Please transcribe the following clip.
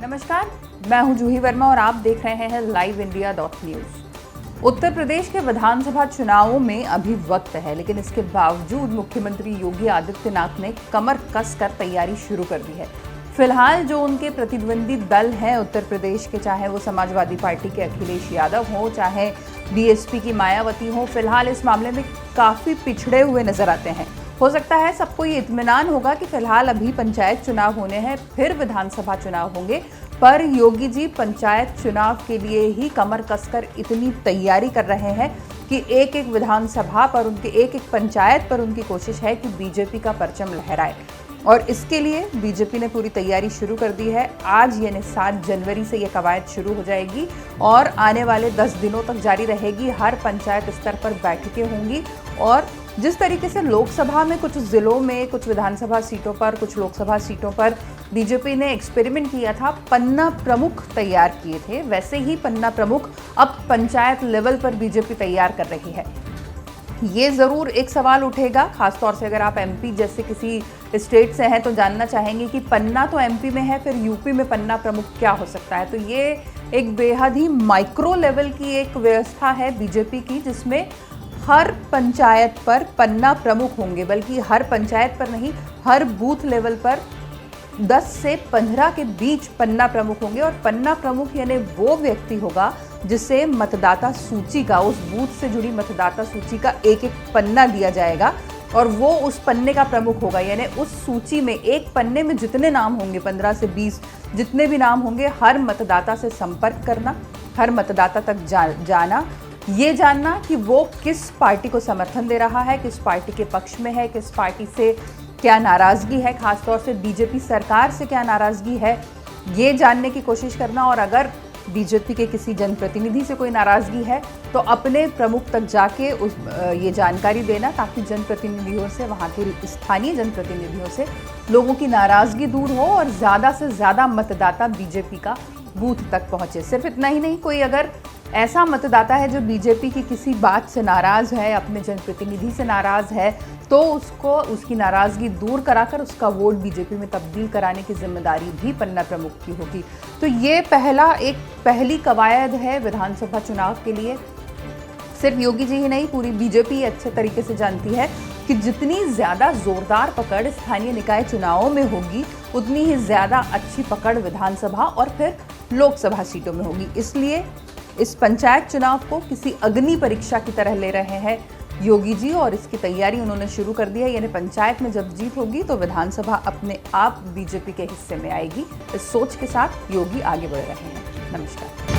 नमस्कार, मैं हूं जूही वर्मा और आप देख रहे हैं liveindia.news। उत्तर प्रदेश के विधानसभा चुनावों में अभी वक्त है, लेकिन इसके बावजूद मुख्यमंत्री योगी आदित्यनाथ ने कमर कसकर तैयारी शुरू कर दी है। फिलहाल जो उनके प्रतिद्वंदी दल हैं उत्तर प्रदेश के, चाहे वो समाजवादी पार्टी के अखिलेश यादव हो, चाहे बीएसपी की मायावती हो, फिलहाल इस मामले में काफ़ी पिछड़े हुए नजर आते हैं। हो सकता है सबको ये इत्मीनान होगा कि फिलहाल अभी पंचायत चुनाव होने हैं, फिर विधानसभा चुनाव होंगे, पर योगी जी पंचायत चुनाव के लिए ही कमर कसकर इतनी तैयारी कर रहे हैं कि एक एक विधानसभा पर, उनके एक एक पंचायत पर उनकी कोशिश है कि बीजेपी का परचम लहराए। और इसके लिए बीजेपी ने पूरी तैयारी शुरू कर दी है। आज यानी 7 जनवरी से ये कवायद शुरू हो जाएगी और आने वाले 10 दिनों तक जारी रहेगी। हर पंचायत स्तर पर बैठकें होंगी और जिस तरीके से लोकसभा में कुछ जिलों में, कुछ विधानसभा सीटों पर, कुछ लोकसभा सीटों पर बीजेपी ने एक्सपेरिमेंट किया था, पन्ना प्रमुख तैयार किए थे, वैसे ही पन्ना प्रमुख अब पंचायत लेवल पर बीजेपी तैयार कर रही है। ये ज़रूर एक सवाल उठेगा, खासतौर से अगर आप एमपी जैसे किसी स्टेट से हैं तो जानना चाहेंगे कि पन्ना तो एमपी में है, फिर यूपी में पन्ना प्रमुख क्या हो सकता है। तो ये एक बेहद ही माइक्रो लेवल की एक व्यवस्था है बीजेपी की, जिसमें हर पंचायत पर पन्ना प्रमुख होंगे, बल्कि हर पंचायत पर नहीं, हर बूथ लेवल पर 10 से 15 के बीच पन्ना प्रमुख होंगे। और पन्ना प्रमुख यानी वो व्यक्ति होगा जिसे मतदाता सूची का, उस बूथ से जुड़ी मतदाता सूची का एक एक पन्ना दिया जाएगा और वो उस पन्ने का प्रमुख होगा। यानी उस सूची में, एक पन्ने में जितने नाम होंगे, 15 से 20 जितने भी नाम होंगे, हर मतदाता से संपर्क करना, हर मतदाता तक जाना, ये जानना कि वो किस पार्टी को समर्थन दे रहा है, किस पार्टी के पक्ष में है, किस पार्टी से क्या नाराज़गी है, खासतौर से बीजेपी सरकार से क्या नाराज़गी है, ये जानने की कोशिश करना। और अगर बीजेपी के किसी जनप्रतिनिधि से कोई नाराज़गी है तो अपने प्रमुख तक जाके ये जानकारी देना, ताकि जनप्रतिनिधियों से, वहाँ के स्थानीय जनप्रतिनिधियों से लोगों की नाराज़गी दूर हो और ज़्यादा से ज़्यादा मतदाता बीजेपी का बूथ तक पहुँचे। सिर्फ इतना ही नहीं, कोई अगर ऐसा मतदाता है जो बीजेपी की किसी बात से नाराज़ है, अपने जनप्रतिनिधि से नाराज़ है, तो उसको उसकी नाराज़गी दूर कराकर उसका वोट बीजेपी में तब्दील कराने की जिम्मेदारी भी पन्ना प्रमुख की होगी। तो ये पहली कवायद है विधानसभा चुनाव के लिए। सिर्फ योगी जी ही नहीं, पूरी बीजेपी अच्छे तरीके से जानती है कि जितनी ज़्यादा ज़ोरदार पकड़ स्थानीय निकाय चुनावों में होगी, उतनी ही ज़्यादा अच्छी पकड़ विधानसभा और फिर लोकसभा सीटों में होगी। इसलिए इस पंचायत चुनाव को किसी अग्नि परीक्षा की तरह ले रहे हैं योगी जी और इसकी तैयारी उन्होंने शुरू कर दी है। यानी पंचायत में जब जीत होगी तो विधानसभा अपने आप बीजेपी के हिस्से में आएगी। इस सोच के साथ योगी आगे बढ़ रहे हैं। नमस्कार।